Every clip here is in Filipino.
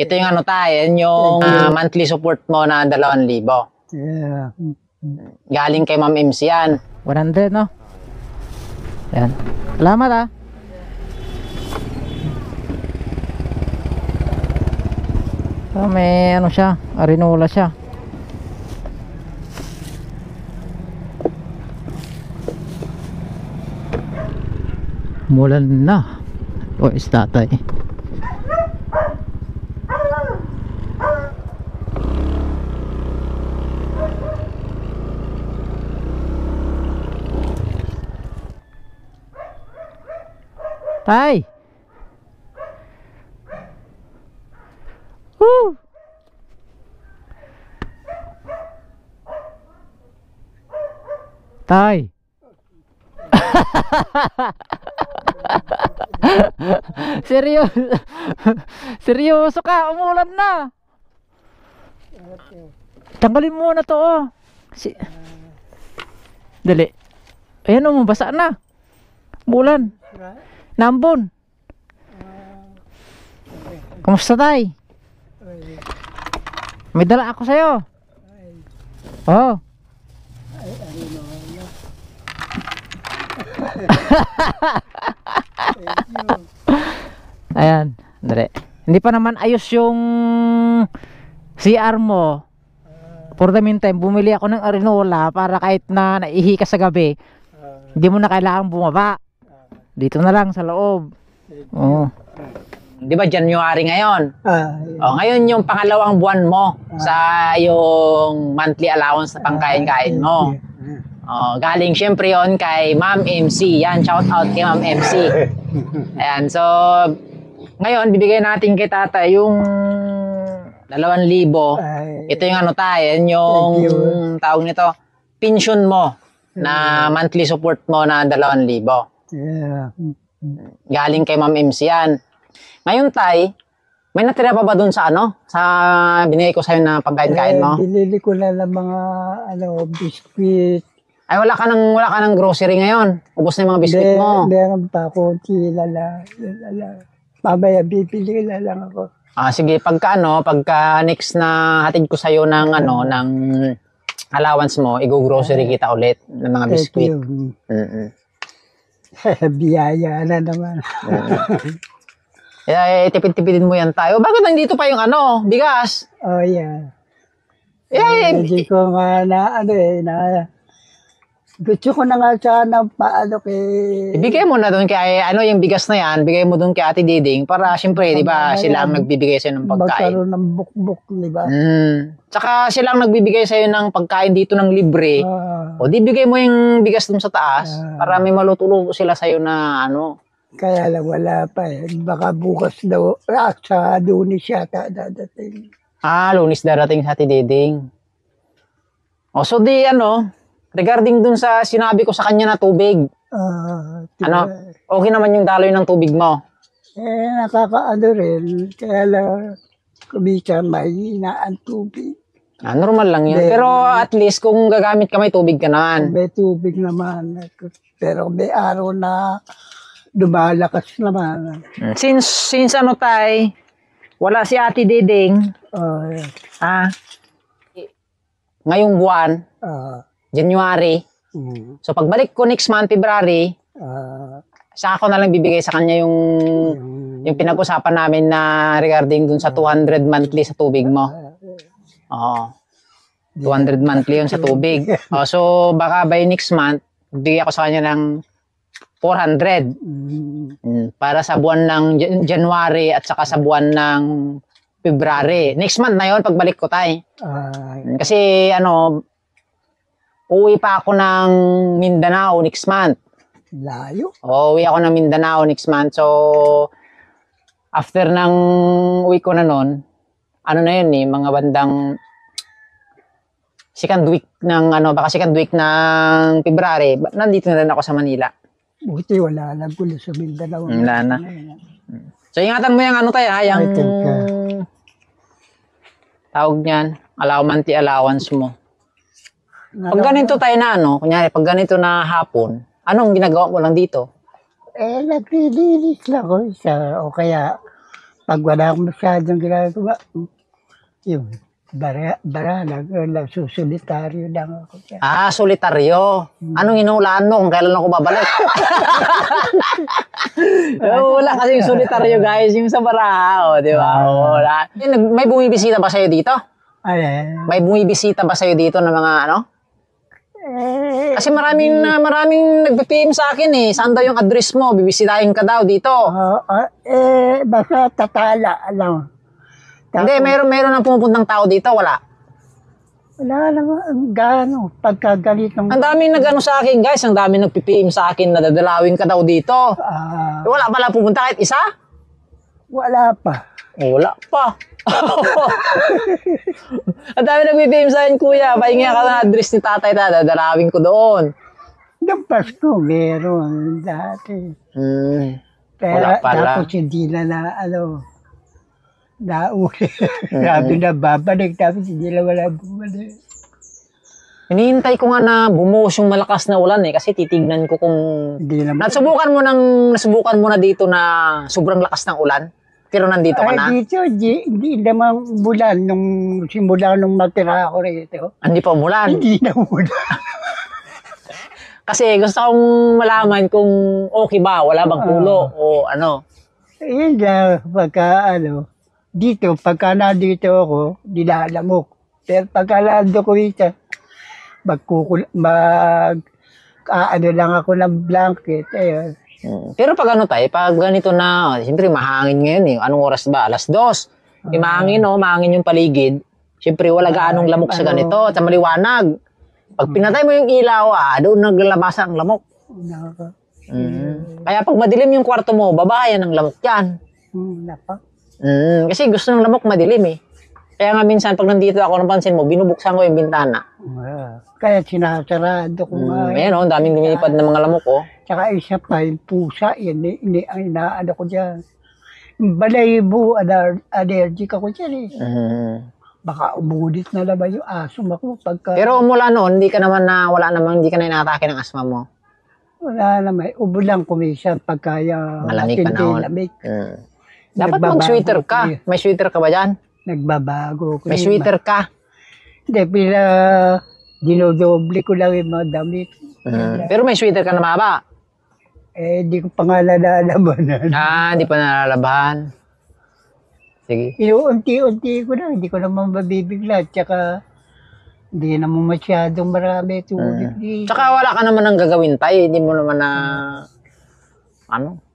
Ito yung ano tayo, yung monthly support mo na 2,000. Yeah. Galing kay Ma'am MC yan. 100, no? Yan. Salamat, ah. So, may ano siya, arinola siya. Mulan na. O, is tatay. Tay! Woo! Tay! Seryoso. Seryoso ka, umulan na. Tanggalin mo na to, oh. Dali. Ayan, oh, basa na. Umulan. Nambon. Kamusta, tay? May dala ako sa'yo. Oh. Ayan, dali. Hindi pa naman ayos yung CR mo. For the meantime, bumili ako ng arinola para kahit na naihi ka sa gabi, hindi mo na kailangan bumaba. Dito na lang sa loob. Oo. Di ba January ngayon? Ngayon yung pangalawang buwan mo sa yung monthly allowance na pangkain-kain mo. Galing syempre yon kay Ma'am MC. Yan, shout out kay Ma'am MC. Ayan, so ngayon bibigay natin kay tata yung 2,000. Ito yung ano tayo, yung tawag nito, pension mo na monthly support mo na 2,000. Yeah. Galing kay Ma'am MC yan. Ngayon tay, may natira pa ba dun sa ano? Sa binigay ko sa'yo na pagkain-kain mo? Binili ko na ng mga biskuit. Ay wala ka ng grocery ngayon. Ubos na yung mga biskuit mo. Meron pa konti lala. Mamaya bibili na lang ako. Sige, pagka next na hatid ko sa'yo ng ng allowance mo, i-grocery kita ulit ng mga biskuit. Biyaya na naman. Tipid-tipidin mo yan tayo. Bakit nandito pa yung bigas? Oh, yeah. Hindi ko nga gusto ko na nga sana ibigay mo na doon kay yung bigas na yan, bigay mo doon kay Ate Diding para siyempre, di ba, sila ang nagbibigay sa'yo ng pagkain. Magkaroon ng bukbuk, di ba? Tsaka sila ang nagbibigay sa'yo ng pagkain dito ng libre. O di bigay mo yung bigas doon sa taas para may malutulo sila sa'yo na Kaya lang wala pa eh. Baka bukas daw, sa Lunes yata dadating. Lunes darating sa Ate Diding. So di regarding dun sa sinabi ko sa kanya na tubig. Okay naman yung daloy ng tubig mo? Nakakaano rin. Kaya lang, kumita mahina ang tubig. Normal lang yun. Pero at least kung gagamit ka, may tubig ka naman. May tubig naman. Pero may araw na lumalakas naman. Since tay, wala si Ate Diding. Ngayong buwan, January. So pagbalik ko next month, February, saka ko na lang bibigay sa kanya yung pinag-usapan namin na regarding dun sa 200 monthly sa tubig mo. 200 monthly yun sa tubig. So baka by next month, bigay ako sa kanya ng 400 para sa buwan ng January at saka sa buwan ng February. Next month na yun, pagbalik ko tay. Kasi uwi pa ako ng Mindanao next month. Layo? Uwi ako ng Mindanao next month. So, after ng uwi ko na nun, na yun mga bandang second week ng baka second week ng February, nandito na rin ako sa Manila. Buti wala na gulo sa Mindanao. Wala na. So, ingatan mo yung tayo, yung tawag niyan, monthly allowance mo. Pag ganito tayo na kunyari, pag ganito na hapon, anong ginagawa mo lang dito? Naglilinis lang ako o kaya Pag wala akong masyadong ginagawa, yung susulitaryo lang ako dyan. Ah, solitaryo. Anong inuulaan mo kung kailan ako babalik? Wala kasi yung solitaryo, guys. Yung sa baraha, di ba? Wala. May bumibisita ba sa'yo dito? May bumibisita ba sa'yo dito ng mga ano? Kasi maraming nagpe-PM sa akin eh. Saan daw yung address mo? Bibisitahin ka daw dito. Basta tatala, alam. Hindi, meron nang pumupuntang tao dito, wala. Wala naman, gano'n, pagkaganitong... Ang daming nag-ano sa akin, guys. Ang daming nagpi-PM sa akin na dadalawin ka daw dito. Wala pala pupunta kahit isa? Wala pa. Wala pa. Ang dami nagpi-PM sa akin, kuya. Pahinga ka na address ni tatay na dadalawin ko doon. Noong Pasko, meron dati. Pero Wala pala. tapos hindi na nauli. Sabi na babalik, tapos hindi na wala bumalik. Hinihintay ko nga na bumuhos yung malakas na ulan eh. Kasi titignan ko kung... Hindi naman. Nasubukan mo na dito na sobrang lakas ng ulan? Pero nandito ka na? Dito, hindi naman bulan. Nung simula nung matira ako rito. Hindi pa umulan? Hindi na bulan. Kasi gusto kong malaman kung okay ba, wala bang tulo o ano. Yun lang, dito, pagka nandito ako, nilalamok. Pero pagka nando ko ito, ano lang ako ng blanket. Ayun. Pero pag ano tayo, pag ganito na, siyempre mahangin ngayon eh. Anong oras ba? 2:00. Mahangin mahangin yung paligid. Siyempre wala gaanong lamok sa ganito, sa maliwanag. Pag pinatay mo yung ilaw, doon naglalabasa ang lamok. Kaya pag madilim yung kwarto mo, babahayan ng lamok yan. Kasi gusto ng lamok madilim eh. Kaya nga minsan pag nandito ako, napansin mo, binubuksan ko yung bintana. Kaya sinasarado ko nga. Ayan daming lumilipad ng mga lamok Tsaka isa pa, yung pusa, ang inaano ko dyan. Balayibo, allergic ako dyan eh. Baka umulit na naman yung asma ko. Pero mula noon, hindi ka na inatake ng asma mo. Wala naman. Ubo lang kumisa pagkaya malamig panahon. Dapat mag-sweater ka. May sweater ka ba dyan? Nagbabago ko. May sweater ka? Hindi, dinodoble ko lang yung mga damit. Pero may sweater ka na mahaba? Hindi ko pa nga nalalabanan. Hindi pa nalalabahan. Sige. Unti-unti ko na, hindi ko naman mabibigla. Tsaka, hindi naman masyadong marami tulad. Tsaka wala ka naman ang gagawin tayo. Hindi mo naman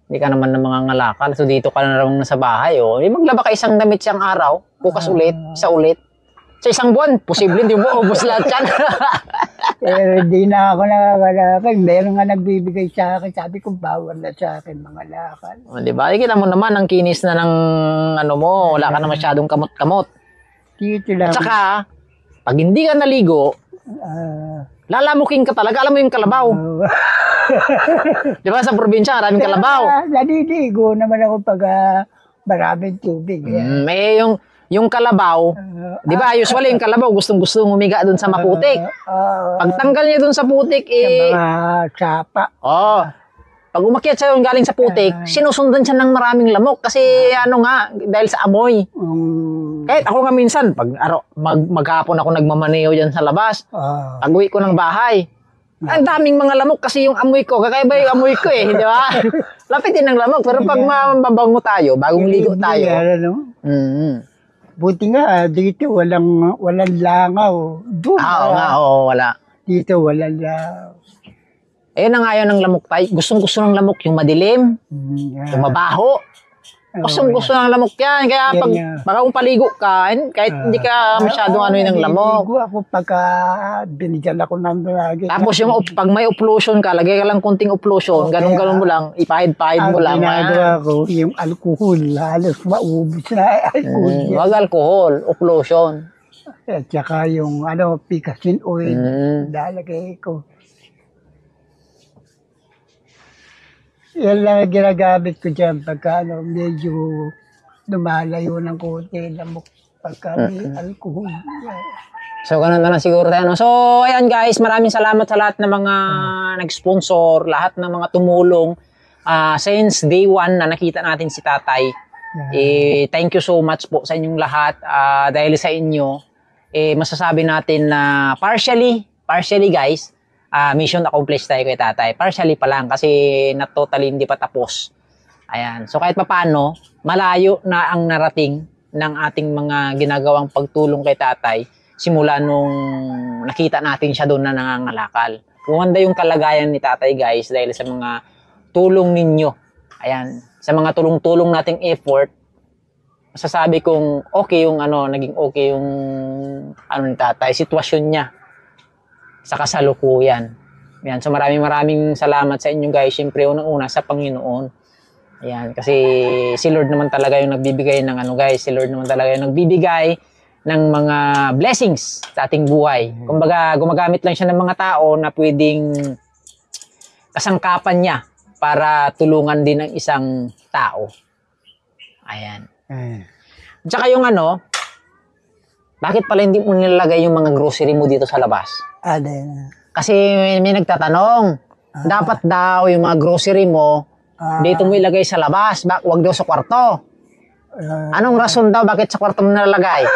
hindi ka naman na mga ngalakal. So dito ka na naman sa bahay. Maglaba ka isang damit siyang araw. Bukas ulit, isa ulit. Sa isang buwan, posible hindi mo ubos lahat yan. Pero hindi na ako nakakalakal. Meron nga nagbibigay sa akin. Sabi ko, bawal na sa akin mga lakal. Diba? Kita mo naman, ang kinis na ng mo. Wala ka na masyadong kamot-kamot. Dito lang. At saka, pag hindi ka naligo, lalamukin ka talaga. Alam mo yung kalabaw. Diba sa probinsya, maraming kalabaw. Naliligo naman ako pag maraming tubig. Yung kalabaw, di ba, usually yung kalabaw, gustong-gusto umiga doon sa maputik. Pagtanggal niya doon sa putik, mga sapa. Pag umakyat siya yung galing sa putik, sinusundan siya ng maraming lamok kasi dahil sa amoy. Kahit ako nga minsan, pag maghapon ako nagmamaneho dyan sa labas, pag uwi ko ng bahay, ang daming mga lamok kasi yung amoy ko, kakaiba yung amoy ko di ba? Lapit din ng lamok, pero pag mababango tayo, bagong ligo tayo. Buti nga, dito walang langaw. Wala. Dito walang langaw. Ayun na nga yun ng lamok tayo. Gustong-gusto ng lamok yung madilim, yung mabaho. Gustong-gusto ng lamok yan. Kaya pag kung paligo ka, kahit hindi ka masyadong ng lamok. Naliligo ako pagka binigyan ako ng lagi. Tapos yung pag may opplusion ka, lagay ka lang konting opplusion, ganun-ganun mo lang, ipahid-pahid mo lang. Ang ginagawa ko, yung alcohol, halos maubos na alcohol. Wag alcohol, opplusion. At saka yung picasin oil, lalagay ko. Yan lang ang ginagamit ko dyan pagka medyo lumalayo ng konti lamok pagka may alcohol. So, ganun na lang siguro tayo. So, ayan guys, maraming salamat sa lahat ng mga nag-sponsor, lahat ng mga tumulong. Since day 1 na nakita natin si tatay, Thank you so much po sa inyong lahat. Dahil sa inyo, masasabi natin na partially guys, mission accomplished tayo kay tatay. Partially pa lang kasi not totally hindi pa tapos. Ayan. So kahit papaano, malayo na ang narating ng ating mga ginagawang pagtulong kay tatay simula nung nakita natin siya doon na nangangalakal. Gumanda yung kalagayan ni tatay guys dahil sa mga tulong ninyo. Ayan. Sa mga tulong-tulong nating effort, masasabi kong okay yung naging okay yung ni tatay, sitwasyon niya sa kasalukuyan. Ayan. So maraming salamat sa inyo guys. Siyempre unang-una sa Panginoon. Ayan, kasi si Lord naman talaga yung nagbibigay ng guys, si Lord naman talaga yung nagbibigay ng mga blessings sa ating buhay. Kumbaga, gumagamit lang siya ng mga tao na pwedeng kasangkapan niya para tulungan din ng isang tao. Ayan. Tsaka yung bakit pala hindi mo nilalagay yung mga grocery mo dito sa labas? Kasi may nagtatanong, dapat daw yung mga grocery mo dito mo ilagay sa labas, wag daw sa kwarto. Anong rason daw bakit sa kwarto mo nalalagay?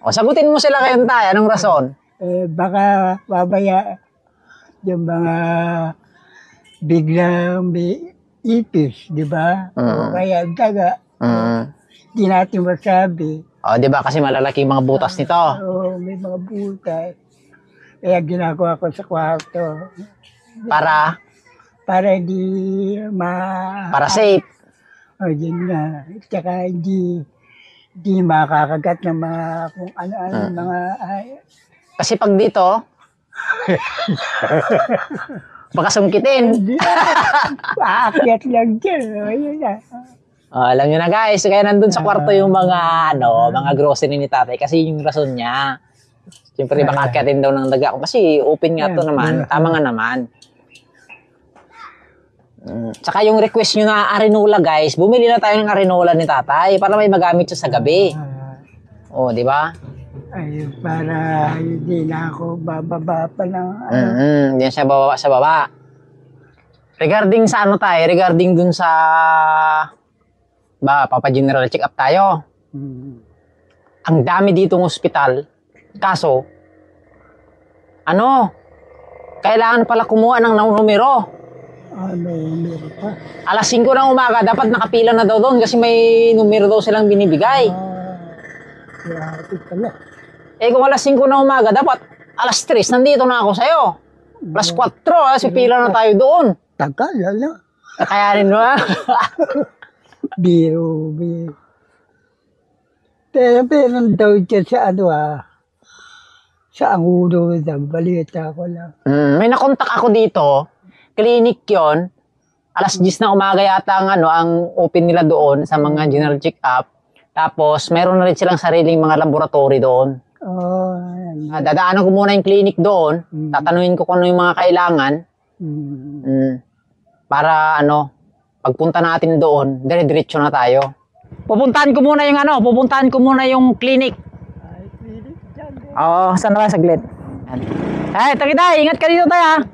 O sagutin mo sila kayo tayo, anong rason? Baka babaya yung mga biglang ipis, di ba? O kaya daga. Di natin masabi. O, di ba kasi malalaki yung mga butas nito? Oo, may mga butas. Kaya ginagawa ko sa kwarto. Para hindi para safe. O, yun nga. Tsaka hindi makakagat ng mga kung ano-ano mga kasi pag dito baka sungkitin. Paakyat lang dyan. Ayun na. Alam nyo na guys, kaya nandun sa kwarto yung mga mga grocery ni tatay kasi yung rason niya. Siyempre baka akyatin daw ng daga kasi open nga to naman. Tama nga naman. Tsaka yung request nyo na arenola guys, bumili na tayo ng arenola ni tatay para may magamit siya sa gabi. O, di ba? Ay, para hindi na ako bababa pa ng hindi na siya bababa sa baba. Regarding sa tayo, regarding dun sa papa-general check-up tayo. Ang dami ditong ospital. Kaso, kailangan pala kumuha ng numero. Meron pa. Alas 5 ng umaga, dapat nakapila na daw doon kasi may numero daw silang binibigay. Grabe pala. Kung alas 5 ng umaga, dapat alas 3, nandito na ako sa'yo. Alas 4, pila na tayo doon. Tagal, Kakayanin mo, Biro. Pero daw dyan sa sa Angulo, balita ko lang. May nakontak ako dito. Clinic yon. Alas 10 na umaga yata ang open nila doon sa mga general check-up. Tapos, mayroon na rin silang sariling mga laboratory doon. Dadaanan ko muna yung clinic doon. Tatanungin ko kung ano yung mga kailangan. Para pagpunta natin doon, dire-diretso na tayo. Pupuntahan ko muna yung clinic. Oo, saan na ba saglit? Ay, ingat ka dito tayo.